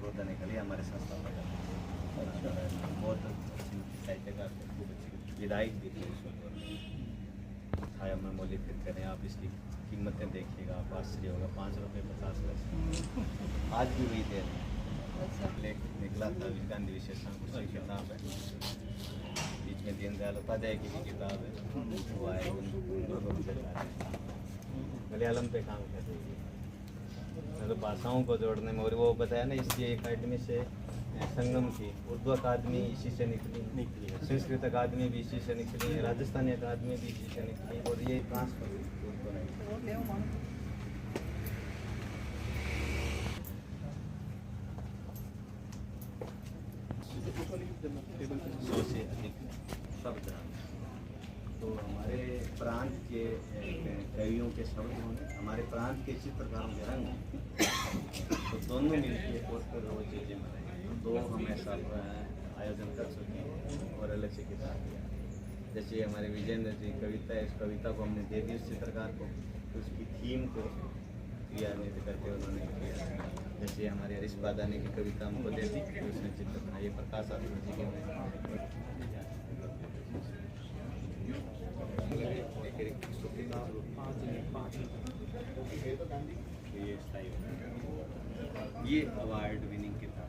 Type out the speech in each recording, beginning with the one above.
बड़ौदा निकली हमारे संस्था में। बहुत साहित्यकार थे, खूब अच्छी विधायक भी थे उस वक्त। छाया में मौलिक फिर करें आप, इसकी कीमतें देखिएगा आप, आश्चर्य होगा, 5 रुपये 50 पैसे आज भी वही दे रहे हैं। लेख निकला था गांधी विशेषण की किताब है, बीच में दीनदयाल उपाध्याय की भी किताब है, वो आए मलयालम पे काम कर रही है, मतलब भाषाओं को जोड़ने में। और वो बताया ना, इसलिए एकेडमी से संगम थी, उर्दू अकादमी इसी से निकली, संस्कृत अकादमी भी इसी से निकली, राजस्थानी अकादमी भी इसी से निकली, और ये ट्रांसफर हुई। से अधिक शब्द तो हमारे प्रांत के कवियों के शब्द होंगे, हमारे प्रांत के चित्रकारों के रंग, तो दोनों मिलकर पोस्टर रोज चीजें बनाएंगे। तो हम ऐसा आयोजन कर सकें और अलग से किताब दिया। जैसे हमारे विजेंद्र जी कविता है, इस कविता को हमने दे दी उस चित्रकार को, तो उसकी थीम को क्रियान्वित करके उन्होंने किया। जैसे हमारे हरीश बादानी की कविता हमको दे दी, तो उसने चित्र बनाई। प्रकाश आत्मा जी के ये अवार्ड विनिंग किताब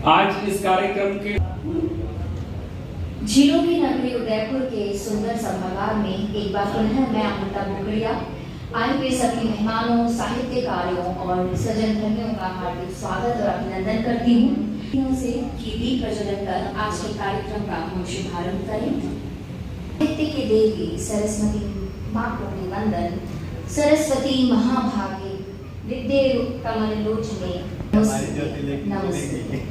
आज इस कार्यक्रम के झीलों की नगरी उदयपुर के सुंदर सभागार में एक बार पुनः मैं अमृता बुकड़िया आए हुए सभी मेहमानों, साहित्यकारों और सज्जन धर्मियों का हार्दिक स्वागत और अभिनंदन करती हूँ। से दीप प्रज्वलन कर आज के कार्यक्रम का हम शुभारंभ करें। साहित्य के देवी सरस्वती माँ को वंदन। सरस्वती महाभागे विद्ये कमल लोचने नमस्ते।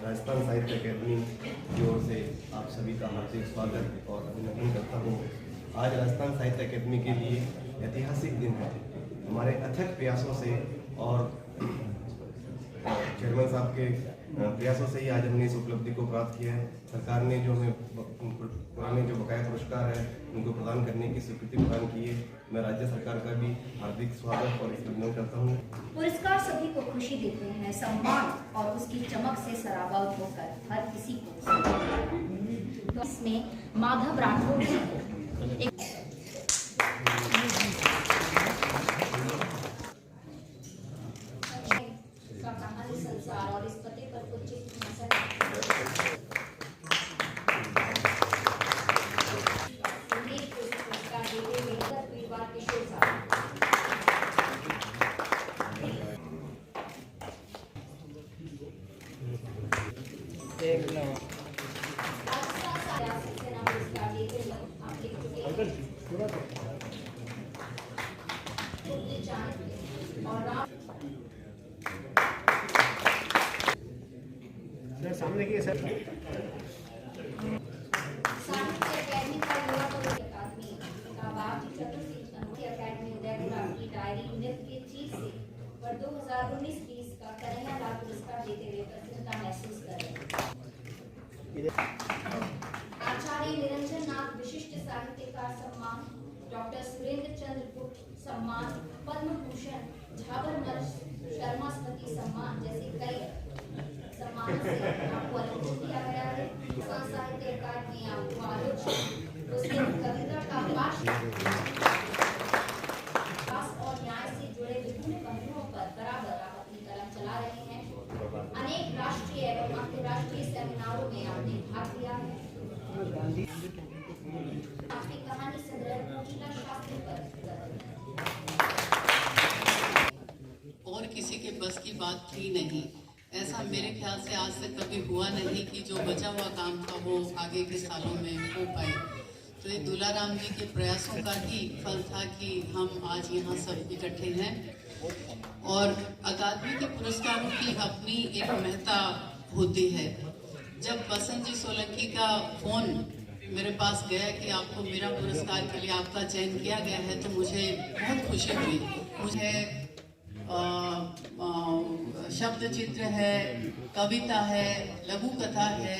राजस्थान साहित्य अकादमी की ओर से आप सभी का हार्दिक स्वागत और अभिनंदन करता हूँ। आज राजस्थान साहित्य अकादमी के लिए ऐतिहासिक दिन है। हमारे अथक प्रयासों से और चेयरमैन साहब के प्रयासों से ही आज हमने इस उपलब्धि को प्राप्त किया है। सरकार ने जो हमें पुराने जो बकाया पुरस्कार है उनको प्रदान करने की स्वीकृति प्रदान की है। मैं राज्य सरकार का भी हार्दिक स्वागत और अभिनंदन करता हूँ। पुरस्कार सभी को खुशी देते हैं, सम्मान और उसकी चमक से सराबा होकर हर किसी को। तो इसमें माधव राठौड़ जी को संसार और इस पते पर कुछ सामने की सर साहित्य अकादमी का युवा कवि अकादमी का बाप चतुर्थी अकादमी उदयपुर की डायरी नृत्य के चीज से पर 2019-20 का कन्हैया लाल पुरस्कार देते हुए प्रसन्नता महसूस कर रहे हैं। आचार्य निरंजन नाथ विशिष्ट साहित्यकार सम्मान, डॉक्टर सुरेंद्र चंद्र गुप्त सम्मान, पद्म भूषण, झाबरमल शर्मा स्मृति सम्मान जैसे कई सम्मान से आपको अलंकृत किया गया है। साहित्य अकादमी आपको आलोचना, उसके कविता का पास और न्याय से जुड़े विभिन्न पहलुओं पर बराबर आप अपनी कलम चला रहे हैं। अनेक राष्ट्रीय एवं अंतर्राष्ट्रीय सेमिनारों में आपने भाग लिया है। आपकी कहानी संग्रह कोकिला शास्त्री पर और किसी के बस की बात थी नहीं। ऐसा ऐसा मेरे ख्याल से आज तक कभी हुआ नहीं कि जो बचा हुआ काम था वो आगे के सालों में हो पाए। तो ये दुलाराम जी के प्रयासों का ही फल था कि हम आज यहाँ सब इकट्ठे हैं। और अकादमी के पुरस्कारों की अपनी एक महत्ता होती है। जब बसंत जी सोलंकी का फोन मेरे पास गया कि आपको मेरा पुरस्कार के लिए आपका चयन किया गया है, तो मुझे बहुत खुशी हुई। मुझे शब्द चित्र है, कविता है, लघु कथा है,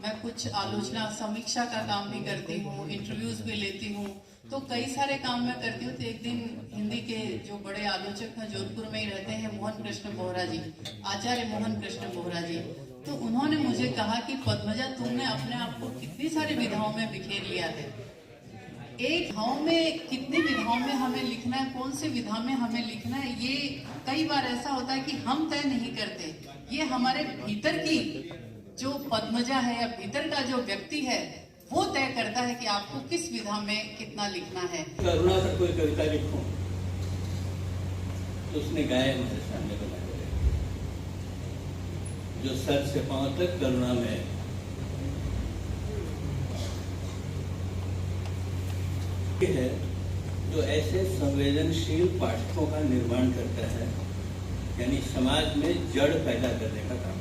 मैं कुछ आलोचना समीक्षा का काम भी करती हूँ, इंटरव्यूज भी लेती हूँ, तो कई सारे काम मैं करती हूँ। तो एक दिन हिंदी के जो बड़े आलोचक हैं, जोधपुर में ही रहते हैं, मोहन कृष्ण बोहरा जी, आचार्य मोहन कृष्ण बोहरा जी, तो उन्होंने मुझे कहा कि पद्मजा, तुमने अपने आप को कितनी सारी विधाओं में बिखेर लिया है। एक विधाओं में कितनी विधाओं में हमें लिखना है, कौन सी विधा में हमें लिखना है, ये कई बार ऐसा होता है कि हम तय नहीं करते। ये हमारे भीतर की जो पद्मजा है या भीतर का जो व्यक्ति है वो तय करता है कि आपको किस विधा में कितना लिखना है। करुणा पर कोई कविता लिखो तो उसने गाया हमारे सामने बनाए जो सर से पांव तक करुणा में है, जो ऐसे संवेदनशील पाठकों का निर्माण करता है, यानी समाज में जड़ पैदा करने का काम।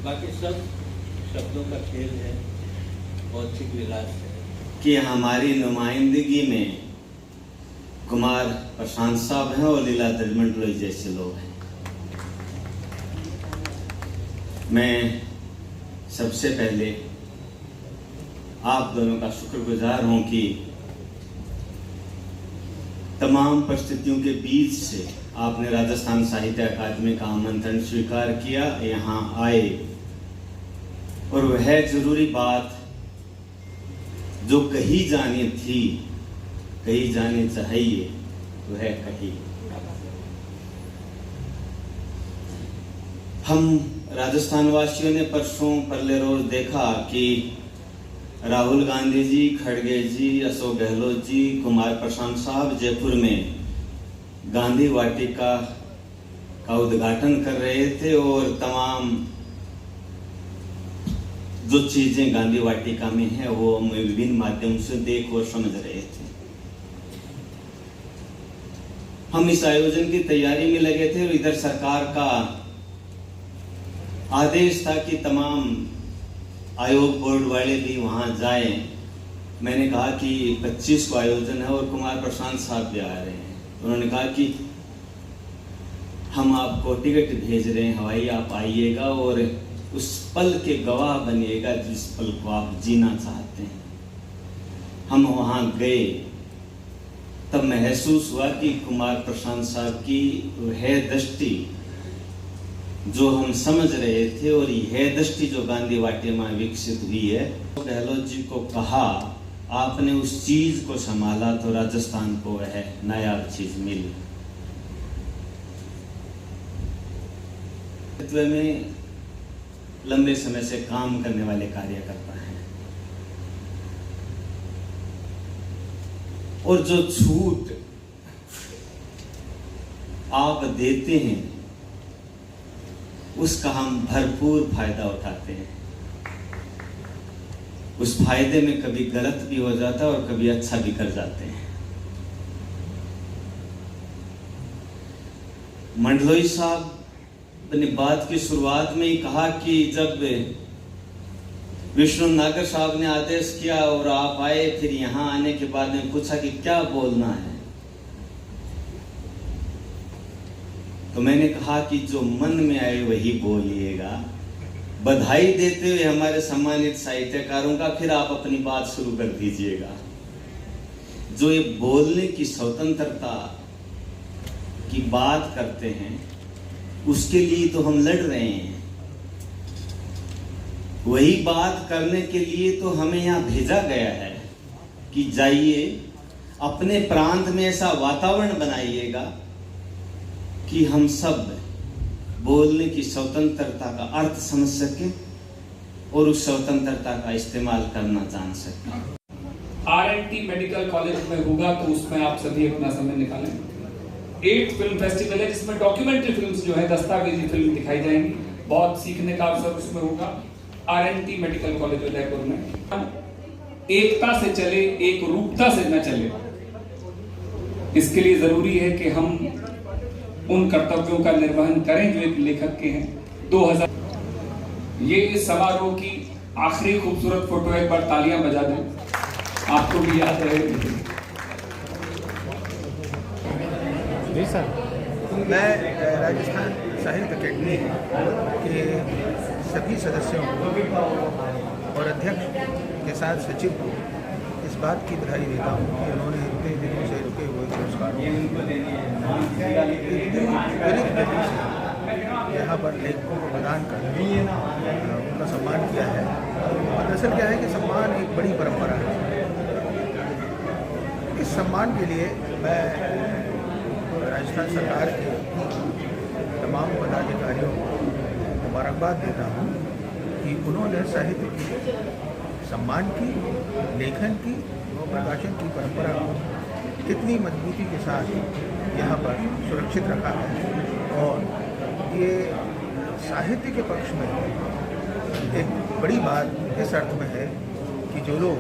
बाकी सब शब्दों का खेल है, भौतिक विलास है। कि हमारी नुमाइंदगी में कुमार प्रशांत साहब हैं और लीला दलमंडलोई जैसे लोग हैं। मैं सबसे पहले आप दोनों का शुक्रगुजार हूं कि तमाम परिस्थितियों के बीच से आपने राजस्थान साहित्य अकादमी का आमंत्रण स्वीकार किया, यहाँ आए, और वह जरूरी बात जो कही जानी थी, कही जानी चाहिए, वह कही। हम राजस्थान वासियों ने परसों परले रोज देखा कि राहुल गांधी जी, खड़गे जी, अशोक गहलोत जी, कुमार प्रशांत साहब जयपुर में गांधी वाटिका का उद्घाटन कर रहे थे और तमाम जो चीजें गांधी वाटिका में है वो हम विभिन्न माध्यम से देख और समझ रहे थे। हम इस आयोजन की तैयारी में लगे थे और इधर सरकार का आदेश था कि तमाम आयोग बोर्ड वाले भी वहां जाएं। मैंने कहा कि 25 को आयोजन है और कुमार प्रशांत साहब भी आ रहे हैं। उन्होंने कहा कि हम आपको टिकट भेज रहे हैं हवाई, आप आइएगा और उस पल के गवाह बनिएगा जिस पल को आप जीना चाहते हैं। हम वहां गए, तब महसूस हुआ कि कुमार प्रशांत साहब की वह दृष्टि जो हम समझ रहे थे और यह दृष्टि जो गांधी वाटिका में विकसित हुई है। गहलोत जी को कहा, आपने उस चीज को संभाला तो राजस्थान को वह नायाब चीज मिली। नेतृत्व में लंबे समय से काम करने वाले कार्यकर्ता हैं और जो छूट आप देते हैं उसका हम भरपूर फायदा उठाते हैं। उस फायदे में कभी गलत भी हो जाता है और कभी अच्छा भी कर जाते हैं। मंडलोई साहब ने बात की शुरुआत में ही कहा कि जब विष्णु नागर साहब ने आदेश किया और आप आए, फिर यहाँ आने के बाद में पूछा कि क्या बोलना है, तो मैंने कहा कि जो मन में आए वही बोलिएगा। बधाई देते हुए हमारे सम्मानित साहित्यकारों का फिर आप अपनी बात शुरू कर दीजिएगा। जो ये बोलने की स्वतंत्रता की बात करते हैं उसके लिए तो हम लड़ रहे हैं। वही बात करने के लिए तो हमें यहाँ भेजा गया है कि जाइए अपने प्रांत में ऐसा वातावरण बनाइएगा कि हम सब बोलने की स्वतंत्रता का अर्थ समझ सकें और उस स्वतंत्रता का इस्तेमाल करना जान सकें। RNT मेडिकल कॉलेज में होगा तो उसमें आप सभी अपना समय निकालें। 8 फिल्म फेस्टिवल है जिसमें डॉक्यूमेंट्री फिल्म्स जो है, दस्तावेजी फिल्म दिखाई जाएंगी। बहुत सीखने का अवसर उसमें होगा। RNT मेडिकल कॉलेज उदयपुर में एकता से चले, एक रूपता से न चले, इसके लिए जरूरी है कि हम उन कर्तव्यों का निर्वहन करें जो एक लेखक के हैं। 2000 ये इस समारोह की आखिरी खूबसूरत फोटो, एक बार तालियां बजा दें, आपको भी याद रहे। जी सर, मैं राजस्थान साहित्य अकेडमी के सभी सदस्यों और अध्यक्ष के साथ सचिव को इस बात की बधाई देता हूँ कि उन्होंने इतने दिनों से रुके हुए पुरस्कारों यहाँ पर लेखकों को प्रदान कर उनका सम्मान किया है। और दरअसल क्या है कि सम्मान एक बड़ी परंपरा है। इस सम्मान के लिए मैं राजस्थान सरकार के तमाम पदाधिकारियों को मुबारकबाद देता हूँ कि उन्होंने साहित्य की सम्मान की, लेखन की और प्रकाशन की परंपरा को कितनी मजबूती के साथ यहाँ पर सुरक्षित रखा है। और ये साहित्य के पक्ष में एक बड़ी बात इस अर्थ में है कि जो लोग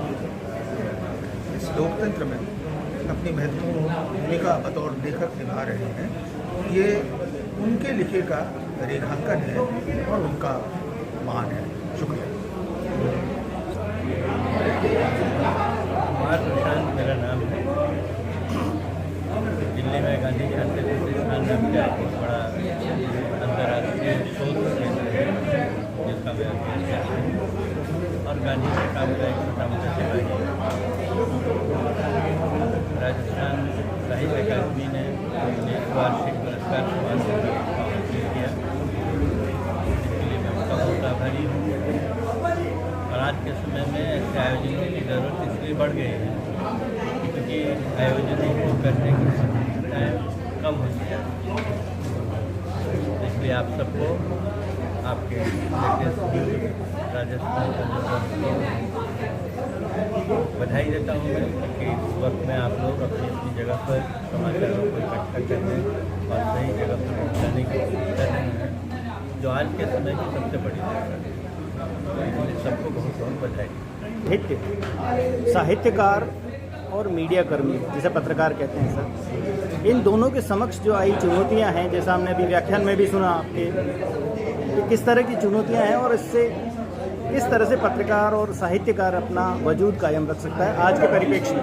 इस लोकतंत्र में अपनी महत्वपूर्ण भूमिका बतौर लेखक निभा रहे हैं, ये उनके लिखे का रेखांकन है और उनका मान है। शुक्रिया। कुमार प्रशांत मेरा नाम है। दिल्ली में गांधी जी अंतर्राष्ट्रीय स्थान में बहुत बड़ा अंतर्राष्ट्रीय शोध केंद्र है जिसका मैं अध्यक्ष हूँ और गांधी जी काम का एक छोटा मोटा सेवा राजस्थान साहित्य अकादमी ने वार्षिक पुरस्कार समारोह किया, इसके लिए मैं उनका बहुत आभारी हूँ। और आज के समय में ऐसे आयोजनों की ज़रूरत इसलिए बढ़ गई है क्योंकि आयोजनों को करने की संभावनाएँ कम होती है। इसलिए आप सबको आपके राजस्थान का बधाई देता हूँ मैं कि इस वक्त में आप लोग अपनी अपनी जगह पर समाचारों को इकट्ठा करने और सही जगह पर पहुँचाने की कोशिश कर रहे हैं, जो आज के समय की सबसे बड़ी जरूरत है। इसलिए सबको बहुत बहुत बधाई। साहित्यकार और मीडिया कर्मी, जिसे पत्रकार कहते हैं सर, इन दोनों के समक्ष जो आई चुनौतियां हैं, जैसा हमने अभी व्याख्यान में भी सुना आपके, कि किस तरह की चुनौतियां हैं और इससे किस तरह से पत्रकार और साहित्यकार अपना वजूद कायम रख सकता है आज के परिप्रेक्ष्य में।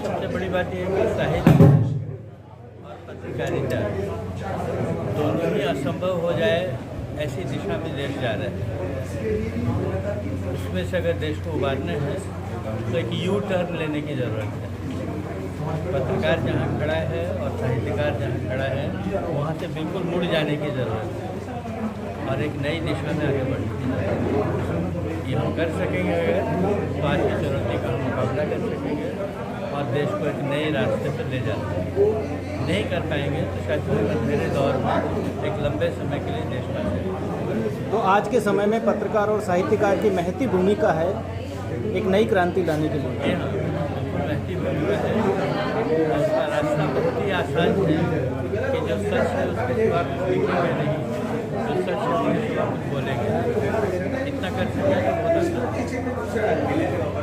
सबसे बड़ी बात यह है कि साहित्य और पत्रकारिता दोनों ही असंभव हो जाए ऐसी दिशा में देश जा रहा है। उसमें से अगर देश को उबारना है तो एक यू टर्न लेने की ज़रूरत है। पत्रकार जहाँ खड़ा है और साहित्यकार जहाँ खड़ा है वहाँ से बिल्कुल मुड़ जाने की ज़रूरत है और एक नई दिशा में आगे बढ़ने की ज़रूरत है। ये हम कर सकेंगे अगर तो आज की चुनौती का हम मुकाबला कर सकेंगे और देश को एक नए रास्ते पर ले जा सकेंगे। नहीं कर पाएंगे तो शायद अंधेरे दौर में एक लंबे समय के लिए देश का। तो आज के समय में पत्रकार और साहित्यकार की महती भूमिका है एक नई क्रांति लाने के लिए। महती भूमिका है, उसका रास्ता बहुत ही आसान है कि जो सच है उसके सिवा कुछ लिखेंगे नहीं, जो सच है उसके सिवा कुछ बोलेंगे। इतना कर सकेंगे तो बहुत आसान है।